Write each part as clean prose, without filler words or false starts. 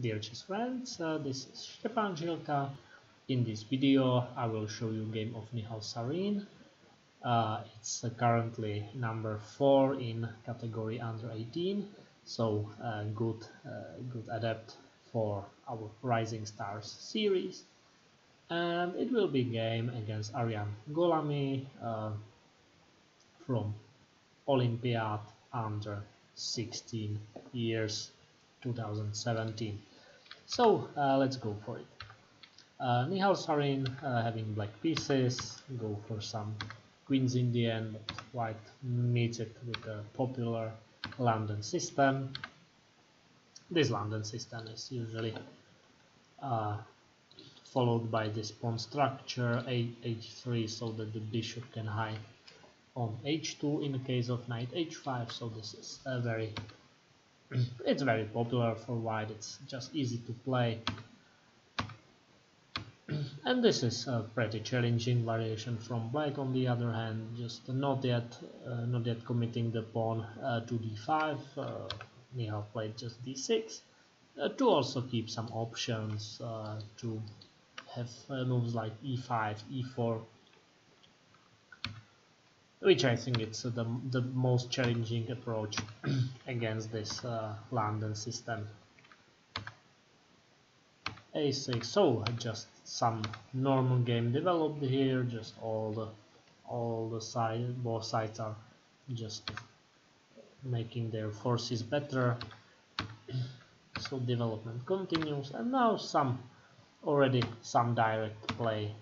Dear chess friends, this is Štěpán Žilka. In this video I will show you game of Nihal Sarin. It's currently number 4 in category under 18, so good adapt for our Rising Stars series. And it will be game against Aryan Golami from Olympiad under 16 years 2017. So let's go for it. Nihal Sarin having black pieces, go for some queens in the end, but white meets it with a popular London system. This London system is usually followed by this pawn structure h3, so that the bishop can hide on h2 in the case of knight h5. So this is a it's very popular for white. It's just easy to play. And this is a pretty challenging variation from black. On the other hand, just not yet committing the pawn to d5. Nihal played just d6 to also keep some options to have moves like e5, e4, which I think it's the most challenging approach against this London system. a6. So just some normal game developed here. Just both sides are just making their forces better. So development continues, and now already some direct play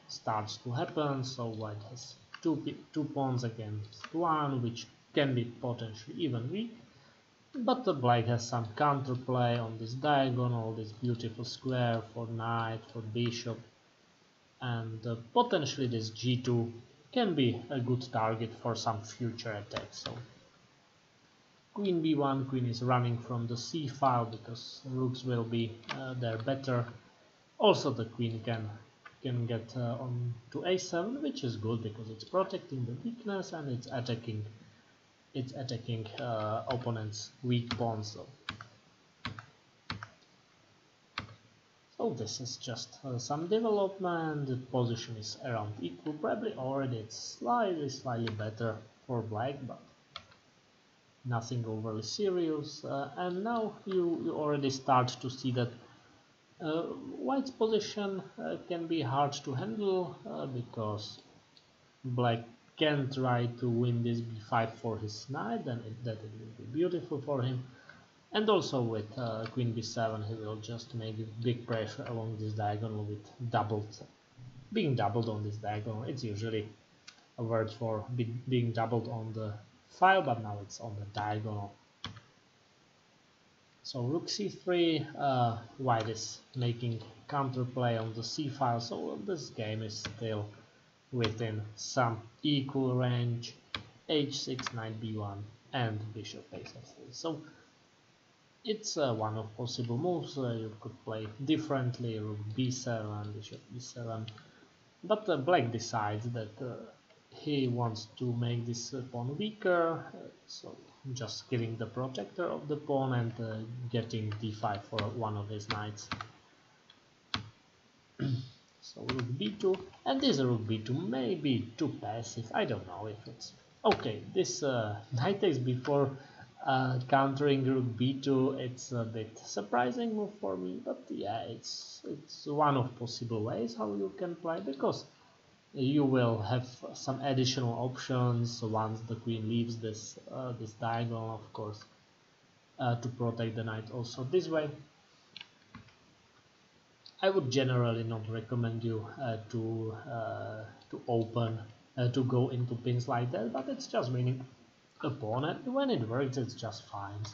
starts to happen. So white has two pawns against one, which can be potentially even weak. But the black has some counterplay on this diagonal, this beautiful square for knight, for bishop, and potentially this g2 can be a good target for some future attack. So queen b1, queen is running from the c file because rooks will be there better. Also the queen can get on to a7, which is good because it's protecting the weakness and it's attacking opponent's weak pawns. So this is just some development. The position is around equal. Probably already it's slightly better for black, but nothing overly serious. And now you already start to see that white's position can be hard to handle because black can try to win this b5 for his knight, and that it will be beautiful for him. And also with queen b7 he will just make big pressure along this diagonal with being doubled on this diagonal. It's usually a word for being doubled on the file, but now it's on the diagonal. So rook c3, white is making counterplay on the c file, so this game is still within some equal range. h6, knight b1, and bishop a3. So it's one of possible moves. You could play differently, rook b7, bishop b7, but black decides that he wants to make this pawn weaker, so just killing the protector of the pawn and getting d5 for one of his knights. So rook b2, and this rook b2 may be too passive. I don't know if it's okay. This knight takes before countering rook b2. It's a bit surprising move for me, but yeah, it's one of possible ways how you can play, because you will have some additional options once the queen leaves this diagonal, of course, to protect the knight also this way. I would generally not recommend you to go into pins like that, but it's just winning a pawn, and when it works, it's just fine.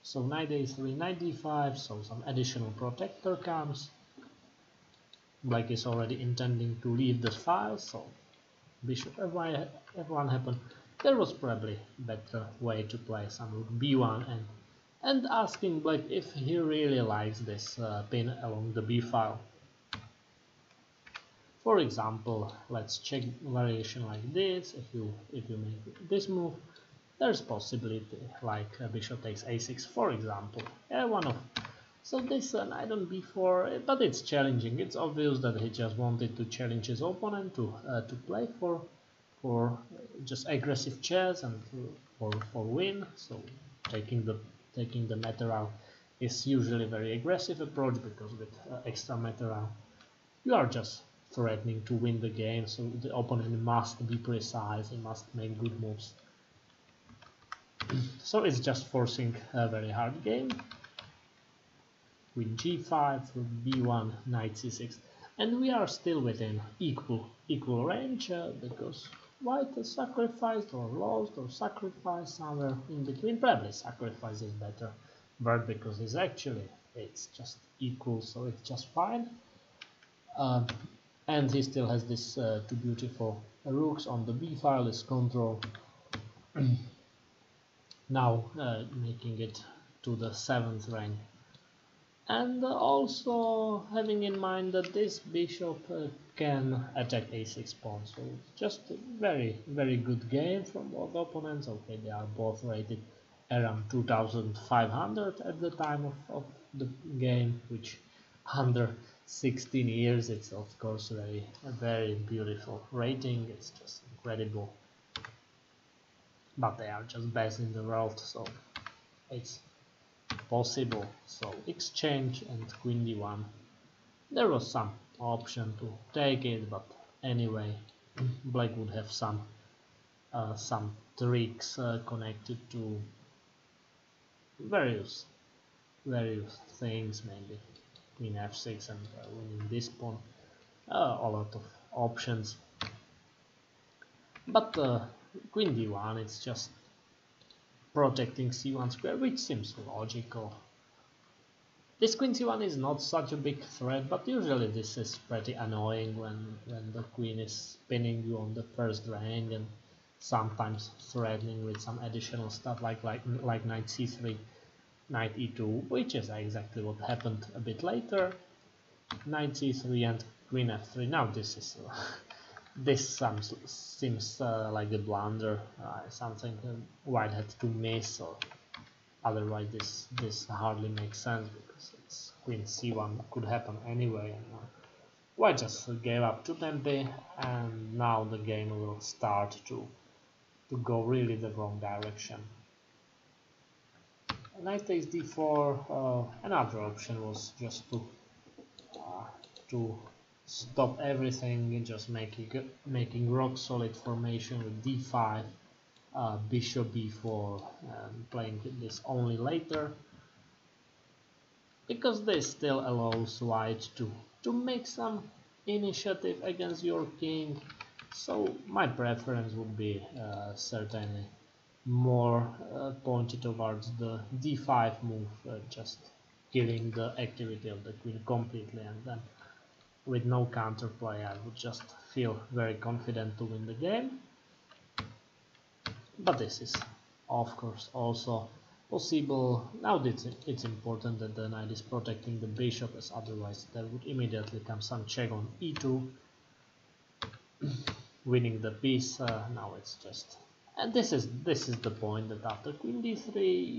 So knight a3, knight d5, so some additional protector comes. Black is already intending to leave the file, so bishop f1 happened. There was probably a better way to play some rook b1 and asking black if he really likes this pin along the b file. For example, let's check variation like this. If you make this move, there's possibility like bishop takes a6, for example. Yeah, one of so this knight on b4, but it's challenging. It's obvious that he just wanted to challenge his opponent to play for just aggressive chess and for win. So taking the material is usually a very aggressive approach, because with extra material you are just threatening to win the game. So the opponent must be precise, he must make good moves. So it's just forcing a very hard game. Queen g5, b1, knight c6, and we are still within equal range, because white has sacrificed or lost or sacrificed somewhere in between. Probably sacrifice is better word, because it's just equal, so it's just fine. And he still has this two beautiful rooks on the b file, his control. Now making it to the 7th rank. And also having in mind that this bishop can attack a6 pawn, so just a very good game from both opponents. Okay, they are both rated around 2500 at the time of the game, which under 16 years it's of course a very beautiful rating. It's just incredible, but they are just best in the world, so it's possible. So exchange and queen d1. There was some option to take it, but anyway, black would have some tricks connected to various things, maybe queen f6 and winning this pawn. A lot of options, but queen d1, it's just protecting c1 square, which seems logical. This queen c1 is not such a big threat, but usually this is pretty annoying when the queen is spinning you on the first rank, and sometimes threatening with some additional stuff like knight c3, knight e2, which is exactly what happened a bit later. Knight c3 and queen f3. Now this is this seems like a blunder, something white had to miss, or otherwise this hardly makes sense, because it's queen c1 could happen anyway, and white just gave up to tempi, and now the game will start to go really the wrong direction. Knight takes d4. Another option was just to stop everything, just making rock solid formation with d5, bishop b4, and playing this only later, because this still allows white to make some initiative against your king. So my preference would be certainly more pointed towards the d5 move, just killing the activity of the queen completely, and then with no counterplay I would just feel very confident to win the game. But this is of course also possible. Now it's important that the knight is protecting the bishop, as otherwise there would immediately come some check on e2, winning the piece. Now it's just, and this is the point, that after queen d3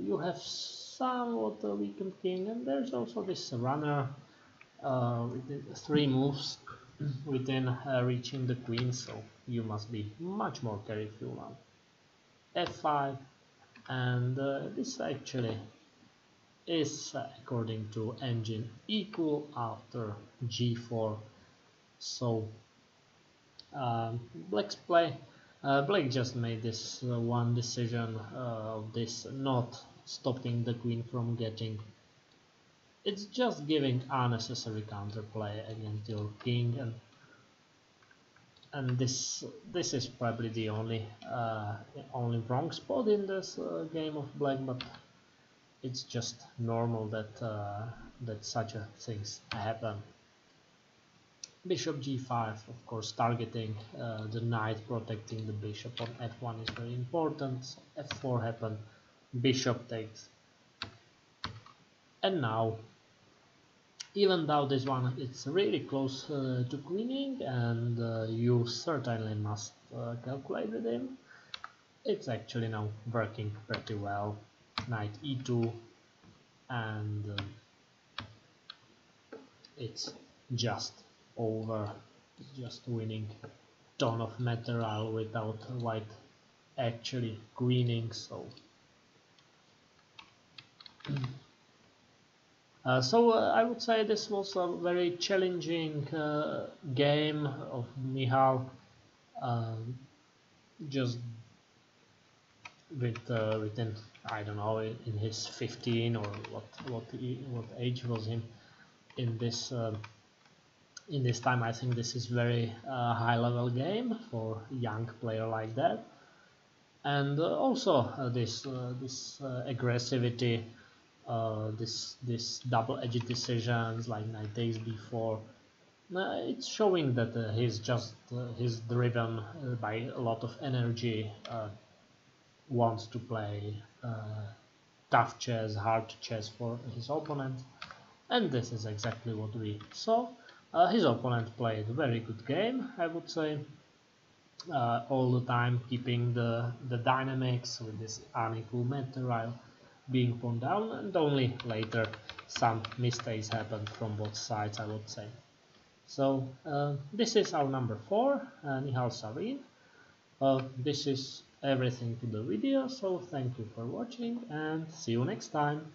you have somewhat a weakened king, and there's also this runner with 3 moves within reaching the queen, so you must be much more careful now. f5, and this actually is according to engine equal after g4. So black's play, black just made this one decision of this not stopping the queen from getting. It's just giving unnecessary counterplay against your king, and this is probably the only wrong spot in this game of black, but it's just normal that such things happen. Bishop g5, of course, targeting the knight, protecting the bishop on f1 is very important. So f4 happened, bishop takes, and now, even though this one it's really close to queening, and you certainly must calculate with him, it's actually now working pretty well. Knight e2, and it's just over, just winning ton of material without white actually queening. So I would say this was a very challenging game of Nihal, just within, I don't know, in his 15 or what age was him in this time. I think this is very high level game for a young player like that, and also this aggressivity, this double-edged decisions like knight takes b4. It's showing that he's driven by a lot of energy, wants to play tough chess, hard chess for his opponent, and this is exactly what we saw. His opponent played a very good game, I would say, all the time keeping the dynamics with this unequal material being pawned down, and only later some mistakes happened from both sides, I would say. So this is our number 4, Nihal Sarin. This is everything to the video, so thank you for watching and see you next time.